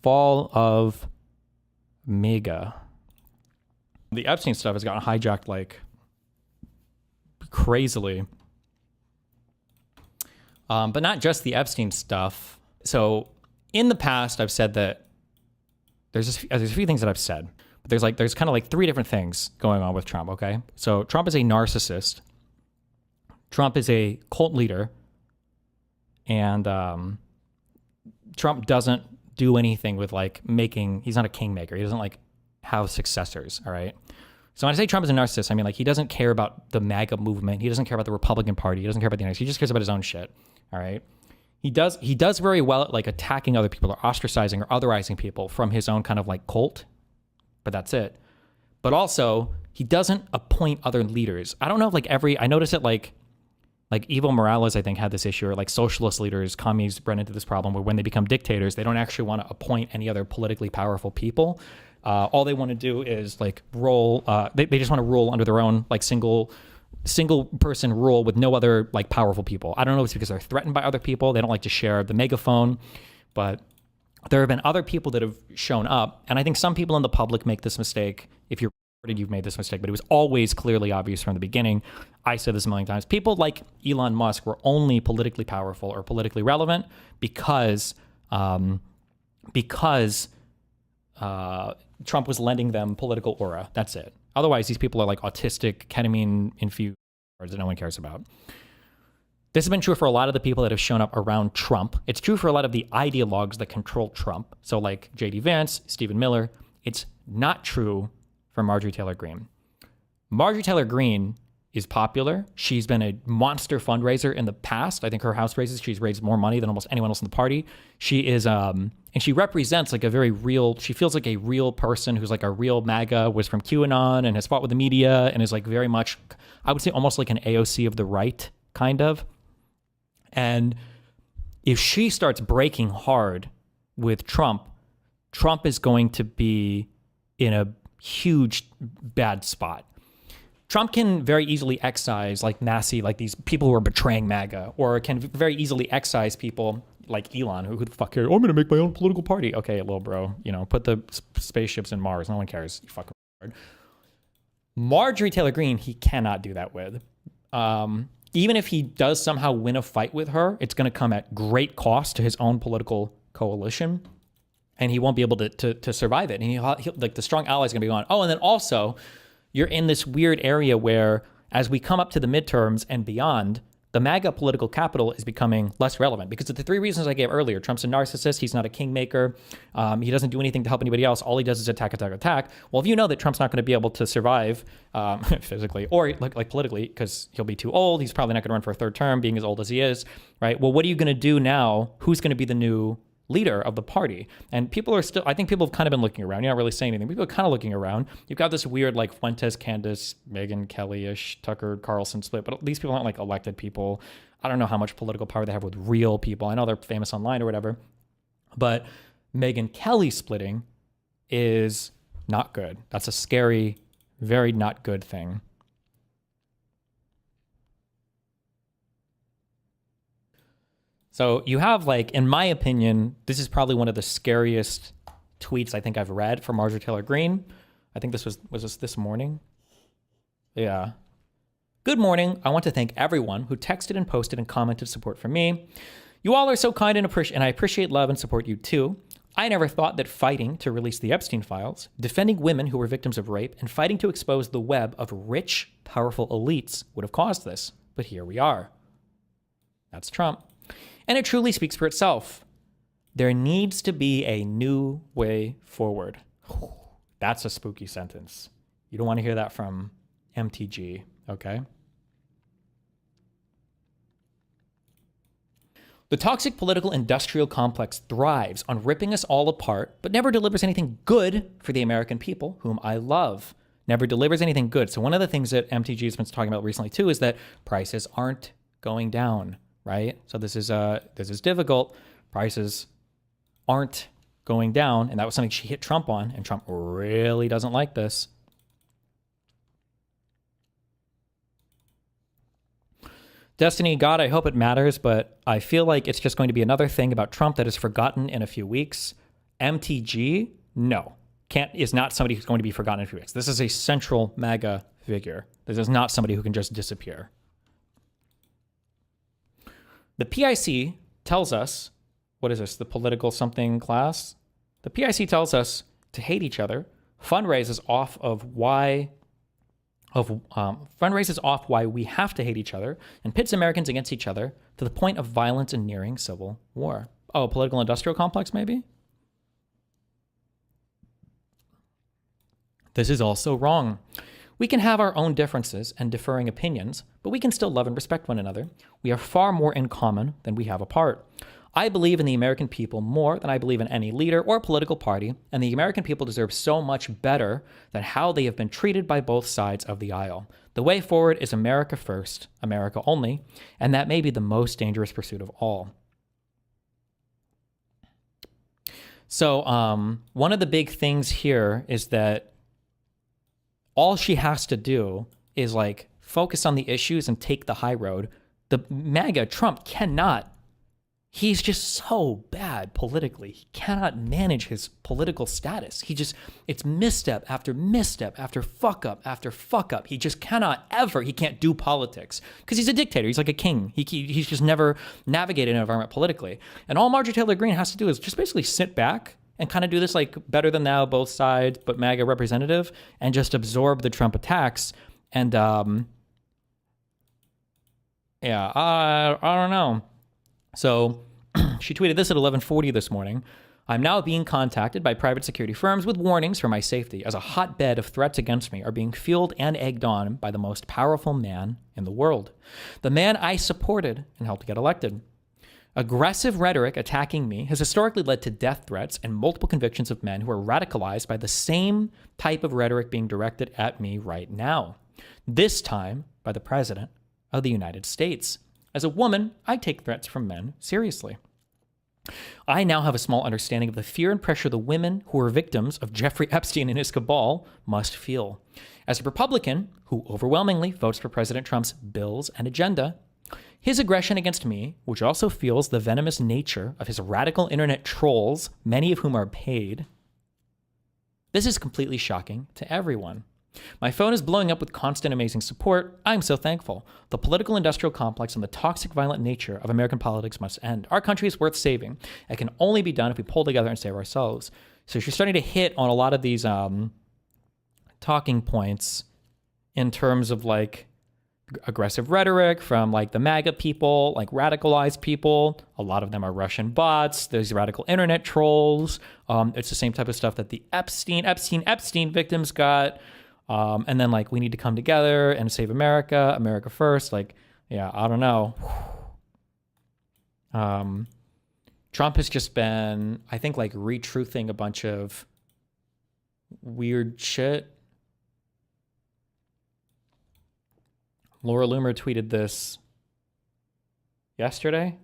fall of MAGA. The Epstein stuff has gotten hijacked like crazily. But not just the Epstein stuff. So in the past, I've said that there's a few things that I've said, but there's kind of like three different things going on with Trump. Okay. So Trump is a narcissist. Trump is a cult leader. And Trump doesn't do anything with like he's not a kingmaker. He doesn't like have successors. All right. So when I say Trump is a narcissist, I mean like he doesn't care about the MAGA movement. He doesn't care about the Republican Party. He doesn't care about the United States. He just cares about his own shit. All right. He does very well at like attacking other people or ostracizing or otherizing people from his own kind of like cult, but that's it. But also he doesn't appoint other leaders. I don't know if like I noticed it like Evo Morales, I think, had this issue, or like socialist leaders, commies run into this problem where when they become dictators, they don't actually want to appoint any other politically powerful people. All they want to do is like rule. They just want to rule under their own like single person rule with no other like powerful people. I don't know if it's because they're threatened by other people. They don't like to share the megaphone, but there have been other people that have shown up. And I think some people in the public make this mistake. If you're recorded, you've made this mistake, but it was always clearly obvious from the beginning. I said this a million times. People like Elon Musk were only politically powerful or politically relevant because Trump was lending them political aura. That's it. Otherwise, these people are like autistic, ketamine-infused that no one cares about. This has been true for a lot of the people that have shown up around Trump. It's true for a lot of the ideologues that control Trump. So like J.D. Vance, Stephen Miller. It's not true for Marjorie Taylor Greene. Marjorie Taylor Greene is popular. She's been a monster fundraiser in the past. I think her house raises, she's raised more money than almost anyone else in the party. She is, and she represents like a very real, she feels like a real person who's like a real MAGA, was from QAnon and has fought with the media and is like very much, I would say almost like an AOC of the right, kind of. And if she starts breaking hard with Trump, Trump is going to be in a huge bad spot. Trump can very easily excise like Massey, like these people who are betraying MAGA, or can very easily excise people like Elon, who the fuck cares? Oh, I'm going to make my own political party. Okay, little bro, put the spaceships in Mars. No one cares. You fucking retard. Marjorie Taylor Greene, he cannot do that with. Even if he does somehow win a fight with her, it's going to come at great cost to his own political coalition, and he won't be able to survive it. And he'll like the strong ally is going to be gone. Oh, and then also, you're in this weird area where as we come up to the midterms and beyond, the MAGA political capital is becoming less relevant because of the three reasons I gave earlier. Trump's a narcissist. He's not a kingmaker. He doesn't do anything to help anybody else. All he does is attack, attack, attack. Well, if you know that Trump's not going to be able to survive physically or like politically because he'll be too old, he's probably not going to run for a third term being as old as he is, right? Well, what are you going to do now? Who's going to be the new leader of the party? And people are still, I think people have kind of been looking around. You're not really saying anything. People are kind of looking around. You've got this weird like Fuentes, Candace, Megyn Kelly-ish, Tucker Carlson split, but these people aren't like elected people. I don't know how much political power they have with real people. I know they're famous online or whatever, but Megyn Kelly splitting is not good. That's a scary, very not good thing. So you have like, in my opinion, this is probably one of the scariest tweets I think I've read from Marjorie Taylor Greene. I think this was this morning? Yeah. Good morning. I want to thank everyone who texted and posted and commented support for me. You all are so kind and I appreciate love and support you too. I never thought that fighting to release the Epstein files, defending women who were victims of rape, and fighting to expose the web of rich, powerful elites would have caused this. But here we are. That's Trump. And it truly speaks for itself. There needs to be a new way forward. That's a spooky sentence. You don't want to hear that from MTG, okay? The toxic political industrial complex thrives on ripping us all apart, but never delivers anything good for the American people, whom I love. Never delivers anything good. So one of the things that MTG has been talking about recently too is that prices aren't going down, right? So this is difficult. Prices aren't going down, and that was something she hit Trump on, and Trump really doesn't like this. Destiny, God, I hope it matters, but I feel like it's just going to be another thing about Trump that is forgotten in a few weeks. MTG, no, is not somebody who's going to be forgotten in a few weeks. This is a central MAGA figure. This is not somebody who can just disappear. The PIC tells us, what is this, the political something class? The PIC tells us to hate each other, fundraises off why we have to hate each other, and pits Americans against each other to the point of violence and nearing civil war. Oh, political industrial complex, maybe? This is also wrong. We can have our own differences and differing opinions, but we can still love and respect one another. We are far more in common than we have apart. I believe in the American people more than I believe in any leader or political party, and the American people deserve so much better than how they have been treated by both sides of the aisle. The way forward is America first, America only, and that may be the most dangerous pursuit of all. So one of the big things here is that all she has to do is like focus on the issues and take the high road. The MAGA Trump cannot. He's just so bad politically. He cannot manage his political status. It's misstep after misstep after fuck up after fuck up. He just cannot ever, he can't do politics because he's a dictator. He's like a king. He's just never navigated an environment politically. And all Marjorie Taylor Greene has to do is just basically sit back and kind of do this like better than thou, both sides, but MAGA representative, and just absorb the Trump attacks. And I don't know. So she tweeted this at 11:40 this morning. I'm now being contacted by private security firms with warnings for my safety as a hotbed of threats against me are being fueled and egged on by the most powerful man in the world, the man I supported and helped get elected. Aggressive rhetoric attacking me has historically led to death threats and multiple convictions of men who are radicalized by the same type of rhetoric being directed at me right now, this time by the President of the United States. As a woman, I take threats from men seriously. I now have a small understanding of the fear and pressure the women who are victims of Jeffrey Epstein and his cabal must feel. As a Republican who overwhelmingly votes for President Trump's bills and agenda, his aggression against me, which also feels the venomous nature of his radical internet trolls, many of whom are paid, this is completely shocking to everyone. My phone is blowing up with constant amazing support. I'm so thankful. The political industrial complex and the toxic violent nature of American politics must end. Our country is worth saving. It can only be done if we pull together and save ourselves. So she's starting to hit on a lot of these talking points in terms of like aggressive rhetoric from like the MAGA people, like radicalized people. A lot of them are Russian bots. There's radical internet trolls. It's the same type of stuff that the Epstein victims got. And then like we need to come together and save America, America first. Like, yeah, I don't know. Trump has just been, I think, like retruthing a bunch of weird shit. Laura Loomer tweeted this yesterday.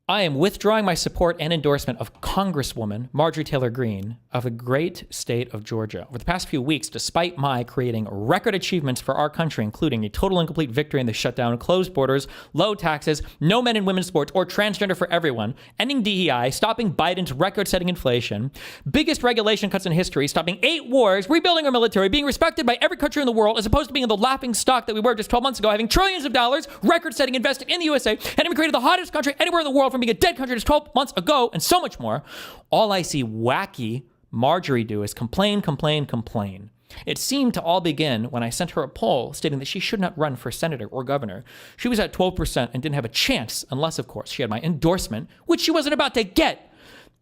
I am withdrawing my support and endorsement of Congresswoman Marjorie Taylor Greene of the great state of Georgia. Over the past few weeks, despite my creating record achievements for our country, including a total and complete victory in the shutdown, closed borders, low taxes, no men and women's sports, or transgender for everyone, ending DEI, stopping Biden's record-setting inflation, biggest regulation cuts in history, stopping 8 wars, rebuilding our military, being respected by every country in the world, as opposed to being the laughing stock that we were just 12 months ago, having trillions of dollars, record-setting invested in the USA, and having created the hottest country anywhere in the world from being a dead country just 12 months ago, and so much more. All I see wacky Marjorie do is complain. It seemed to all begin when I sent her a poll stating that she should not run for senator or governor. She was at 12% and didn't have a chance unless, of course, she had my endorsement, which she wasn't about to get.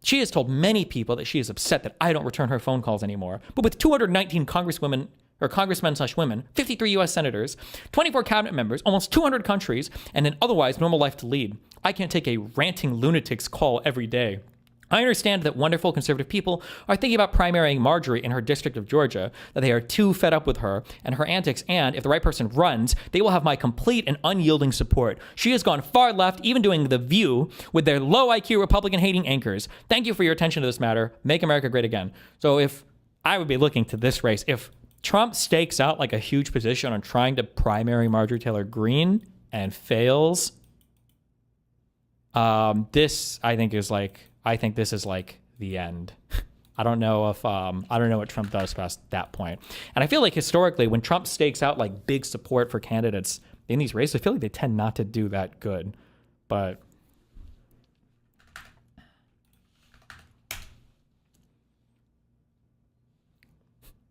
She has told many people that she is upset that I don't return her phone calls anymore. But with 219 congressmen/women, 53 U.S. senators, 24 cabinet members, almost 200 countries, and an otherwise normal life to lead, I can't take a ranting lunatic's call every day. I understand that wonderful conservative people are thinking about primarying Marjorie in her district of Georgia, that they are too fed up with her and her antics, and if the right person runs, they will have my complete and unyielding support. She has gone far left, even doing The View with their low IQ Republican-hating anchors. Thank you for your attention to this matter. Make America great again. So if I would be looking to this race, if Trump stakes out like a huge position on trying to primary Marjorie Taylor Greene and fails, This I think is like this is like the end. I don't know what Trump does past that point. And I feel like historically, when Trump stakes out like big support for candidates in these races, I feel like they tend not to do that good. But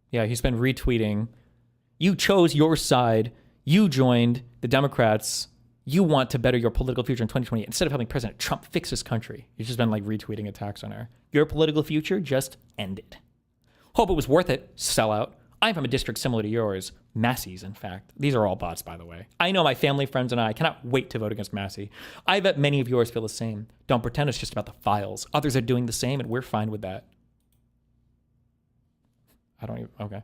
yeah, he's been retweeting. You chose your side. You joined the Democrats. You want to better your political future in 2028 instead of helping President Trump fix his country. He's just been like retweeting attacks on her. Your political future just ended. Hope it was worth it, sellout. I'm from a district similar to yours. Massey's, in fact. These are all bots, by the way. I know my family, friends, and I cannot wait to vote against Massey. I bet many of yours feel the same. Don't pretend it's just about the files. Others are doing the same, and we're fine with that. Okay.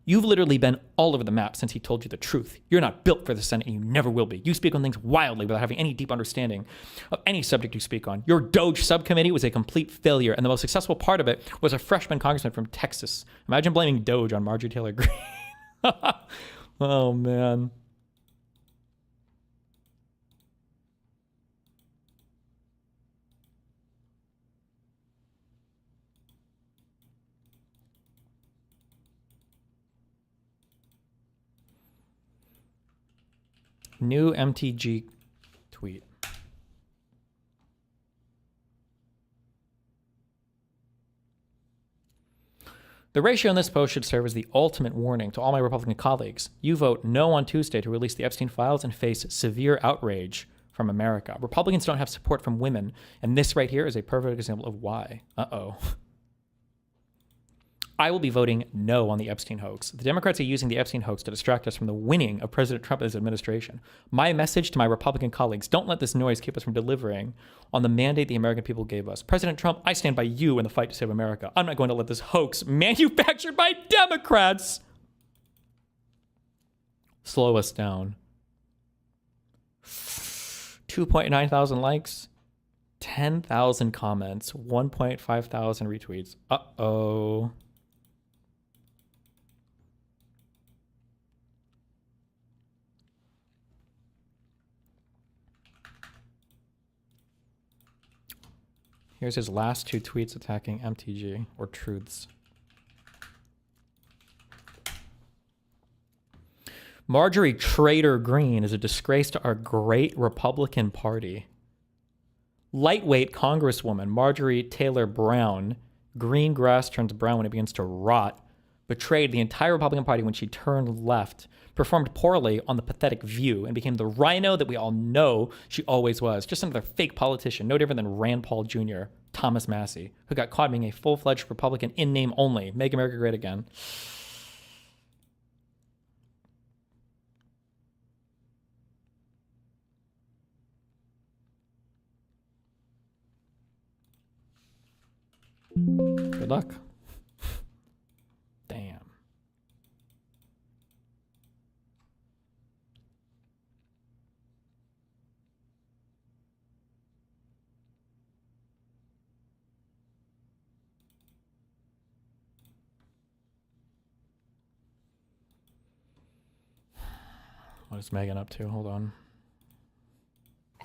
You've literally been all over the map since he told you the truth. You're not built for the Senate, and you never will be. You speak on things wildly without having any deep understanding of any subject you speak on. Your Doge subcommittee was a complete failure, and the most successful part of it was a freshman congressman from Texas. Imagine blaming Doge on Marjorie Taylor Greene. Oh, man. New MTG tweet. The ratio in this post should serve as the ultimate warning to all my Republican colleagues. You vote no on Tuesday to release the Epstein files and face severe outrage from America. Republicans don't have support from women, and this right here is a perfect example of why. Uh-oh. I will be voting no on the Epstein hoax. The Democrats are using the Epstein hoax to distract us from the winning of President Trump and his administration. My message to my Republican colleagues, don't let this noise keep us from delivering on the mandate the American people gave us. President Trump, I stand by you in the fight to save America. I'm not going to let this hoax manufactured by Democrats slow us down. 2.9 thousand likes, 10,000 comments, 1.5 thousand retweets. Uh-oh. Here's his last two tweets attacking MTG, or truths. Marjorie Taylor Greene is a disgrace to our great Republican Party. Lightweight Congresswoman Marjorie Taylor Brown, green grass turns brown when it begins to rot, betrayed the entire Republican Party when she turned left, performed poorly on The Pathetic View, and became the rhino that we all know she always was. Just another fake politician, no different than Rand Paul Jr., Thomas Massey, who got caught being a full-fledged Republican in name only. Make America great again. Good luck. Damn. What is Megan up to? Hold on.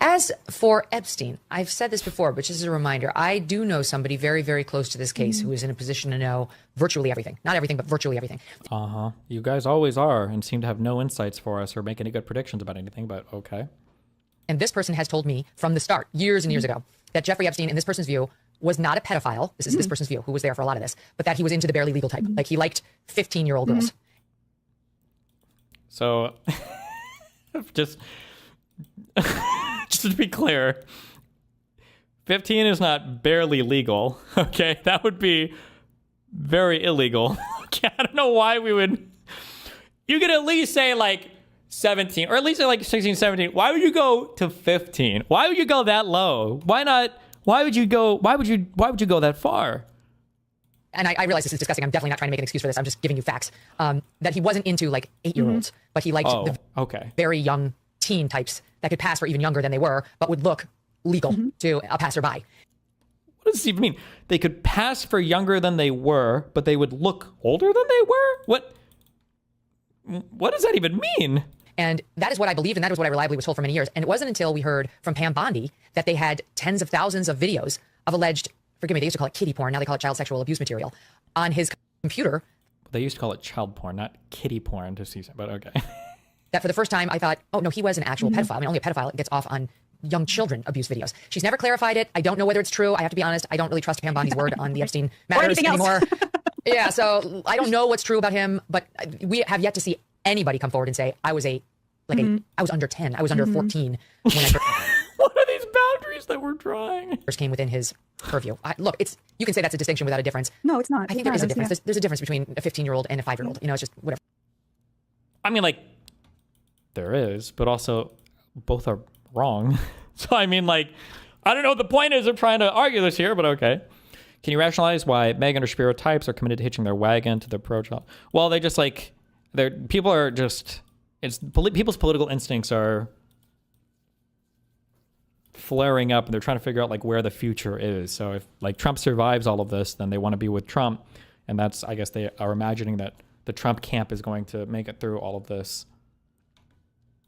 As for Epstein, I've said this before, but just as a reminder, I do know somebody very, very close to this case who is in a position to know virtually everything. Not everything, but virtually everything. Uh-huh. You guys always are and seem to have no insights for us or make any good predictions about anything, but okay. And this person has told me from the start, years and years ago, that Jeffrey Epstein, in this person's view, was not a pedophile. This is this person's view, who was there for a lot of this, but that he was into the barely legal type. Like he liked 15-year-old girls. So, just to be clear, 15 is not barely legal, okay? That would be very illegal. Okay, I don't know why we would... You could at least say, like, 17, or at least like 16, 17. Why would you go to 15? Why would you go that low? Why not? Why would you go that far? And I realize this is disgusting. I'm definitely not trying to make an excuse for this. I'm just giving you facts. That he wasn't into like 8-year-olds, but he liked the very young teen types that could pass for even younger than they were, but would look legal to a passerby. What does this even mean? They could pass for younger than they were, but they would look older than they were? What does that even mean? And that is what I believed, and that is what I reliably was told for many years. And it wasn't until we heard from Pam Bondi that they had tens of thousands of videos of alleged, forgive me, they used to call it kiddie porn, now they call it child sexual abuse material, on his computer. They used to call it child porn, not kiddie porn to see, but okay. That for the first time I thought, oh no, he was an actual pedophile. I mean, only a pedophile gets off on young children abuse videos. She's never clarified it. I don't know whether it's true. I have to be honest. I don't really trust Pam Bondi's word on the Epstein matters anymore. Yeah, so I don't know what's true about him, but we have yet to see anybody come forward and say I was I was under 10. I was under 14 when I What are these boundaries that we're drawing? First came within his purview. Look, you can say that's a distinction without a difference. No, it's not. I think there is a difference. There's a difference between a 15-year-old and a 5-year-old. You know, it's just whatever. I mean, like, there is, but also both are wrong. So, I mean, like, I don't know what the point is of trying to argue this here, but okay. Can you rationalize why MAGA and Shapiro types are committed to hitching their wagon to the pro-child? Well, they just like, people are just, people's political instincts are flaring up and they're trying to figure out like where the future is. So if like Trump survives all of this, then they want to be with Trump. And that's, I guess they are imagining that the Trump camp is going to make it through all of this